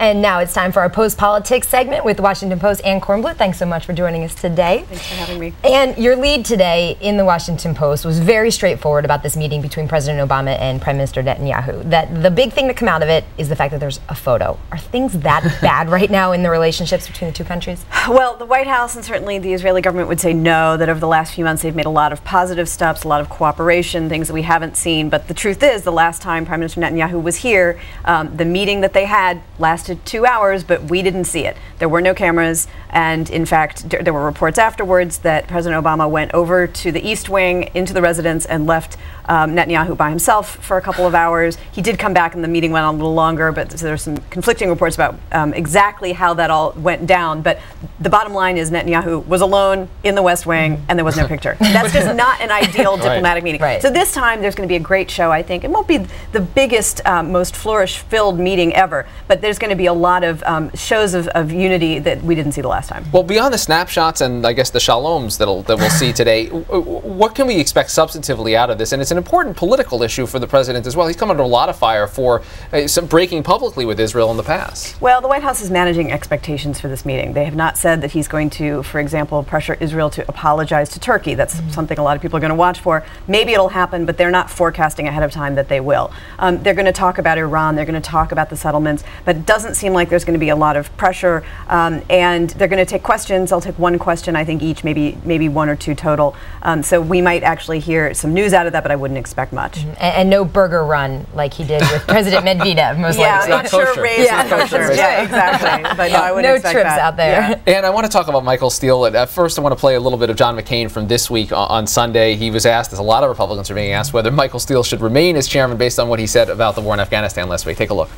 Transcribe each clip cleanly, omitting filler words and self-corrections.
And now it's time for our Post Politics segment with the Washington Post. Ann Kornbluth, thanks so much for joining us today. Thanks for having me. And your lead today in the Washington Post was very straightforward about this meeting between President Obama and Prime Minister Netanyahu. That the big thing to come out of it is the fact that there's a photo. Are things that bad right now in the relationships between the two countries? Well, the White House and certainly the Israeli government would say no, that over the last few months they've made a lot of positive steps, a lot of cooperation, things that we haven't seen. But the truth is, the last time Prime Minister Netanyahu was here, the meeting that they had lasted 2 hours, but we didn't see it. There were no cameras, and in fact, there were reports afterwards that President Obama went over to the East Wing, into the residence, and left Netanyahu by himself for a couple of hours. He did come back and the meeting went on a little longer, but there's some conflicting reports about exactly how that all went down. But the bottom line is Netanyahu was alone in the West Wing and there was no picture. That's just not an ideal diplomatic meeting. Right. So this time there's going to be a great show, I think. It won't be the biggest, most flourish-filled meeting ever, but there's going to be a lot of shows of unity that we didn't see the last time. Well, beyond the snapshots and I guess the shaloms that we'll see today, what can we expect substantively out of this? And it's an important political issue for the president as well. He's come under a lot of fire for some breaking publicly with Israel in the past. Well, the White House is managing expectations for this meeting. They have not said that he's going to, for example, pressure Israel to apologize to Turkey. That's something a lot of people are going to watch for. Maybe it'll happen, but they're not forecasting ahead of time that they will. They're going to talk about Iran. They're going to talk about the settlements, but it doesn't seem like there's going to be a lot of pressure. And they're going to take questions. They'll take one question, I think, each, maybe one or two total. So we might actually hear some news out of that, but I wouldn't expect much. And no burger run like he did with President Medvedev, most likely. Yeah, I'm sure Ray's kosher. Yeah, exactly. But no, I wouldn't expect trips that. out there. Yeah. And I want to talk about Michael Steele. At first, I want to play a little bit of John McCain from this week on Sunday. He was asked, as a lot of Republicans are being asked, whether Michael Steele should remain as chairman based on what he said about the war in Afghanistan last week. Take a look.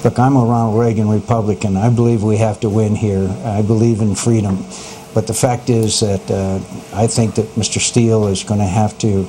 Look, I'm a Ronald Reagan Republican. I believe we have to win here. I believe in freedom. But the fact is that I think that Mr. Steele is going to have to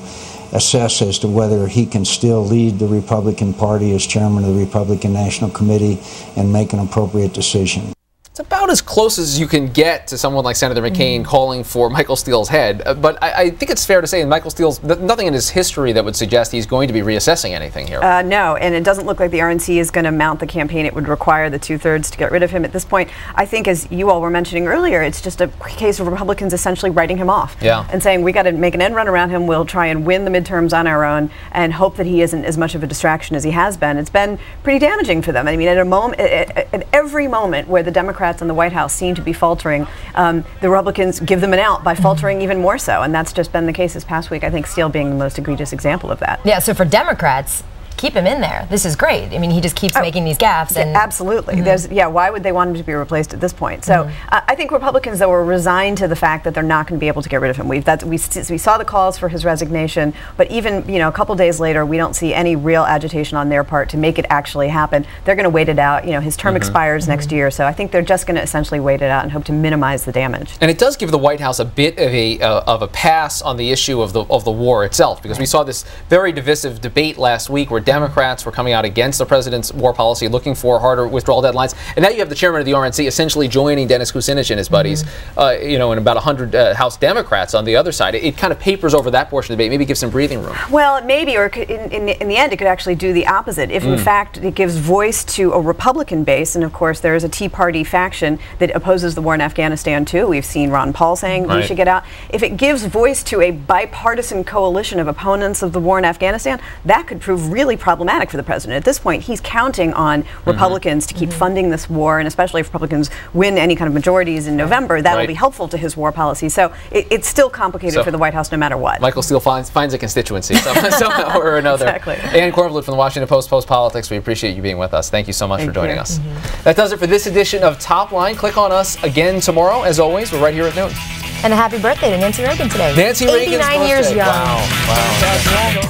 assess as to whether he can still lead the Republican Party as chairman of the Republican National Committee and make an appropriate decision. It's about as close as you can get to someone like Senator McCain calling for Michael Steele's head. But I think it's fair to say Michael Steele's nothing in his history that would suggest he's going to be reassessing anything here. No, and it doesn't look like the RNC is going to mount the campaign. It would require the 2/3 to get rid of him at this point. I think, as you all were mentioning earlier, it's just a case of Republicans essentially writing him off and saying we got to make an end run around him. We'll try and win the midterms on our own and hope that he isn't as much of a distraction as he has been. It's been pretty damaging for them. I mean, at every moment where the Democrats and the White House seem to be faltering, the Republicans give them an out by faltering even more so, and that's just been the case this past week. I think Steele being the most egregious example of that. Yeah, so for Democrats, keep him in there. This is great. I mean, he just keeps making these gaffes. And absolutely. Why would they want him to be replaced at this point? So I think Republicans, though, are resigned to the fact that they're not going to be able to get rid of him. We saw the calls for his resignation, but even a couple days later, we don't see any real agitation on their part to make it actually happen. They're going to wait it out. His term expires next year, so I think they're just going to essentially wait it out and hope to minimize the damage. And it does give the White House a bit of a pass on the issue of the war itself, because we saw this very divisive debate last week where Democrats were coming out against the president's war policy, looking for harder withdrawal deadlines. And now you have the chairman of the RNC essentially joining Dennis Kucinich and his buddies, and about 100 House Democrats on the other side. It kind of papers over that portion of the debate, maybe gives some breathing room. Well, maybe, or in the end, it could actually do the opposite. If, in fact, it gives voice to a Republican base, and of course, there is a Tea Party faction that opposes the war in Afghanistan, too. We've seen Ron Paul saying we should get out. If it gives voice to a bipartisan coalition of opponents of the war in Afghanistan, that could prove really problematic for the president. At this point, he's counting on Republicans to keep funding this war, and especially if Republicans win any kind of majorities in November, that'll be helpful to his war policy. So it's still complicated for the White House no matter what. Michael Steele finds a constituency somehow or another. Exactly. Ann Kornbluth from the Washington Post, Post Politics, we appreciate you being with us. Thank you so much for joining us. That does it for this edition of Top Line. Click on us again tomorrow. As always, we're right here at noon. a happy birthday to Nancy Reagan today. Nancy Reagan's 89 years young. Wow.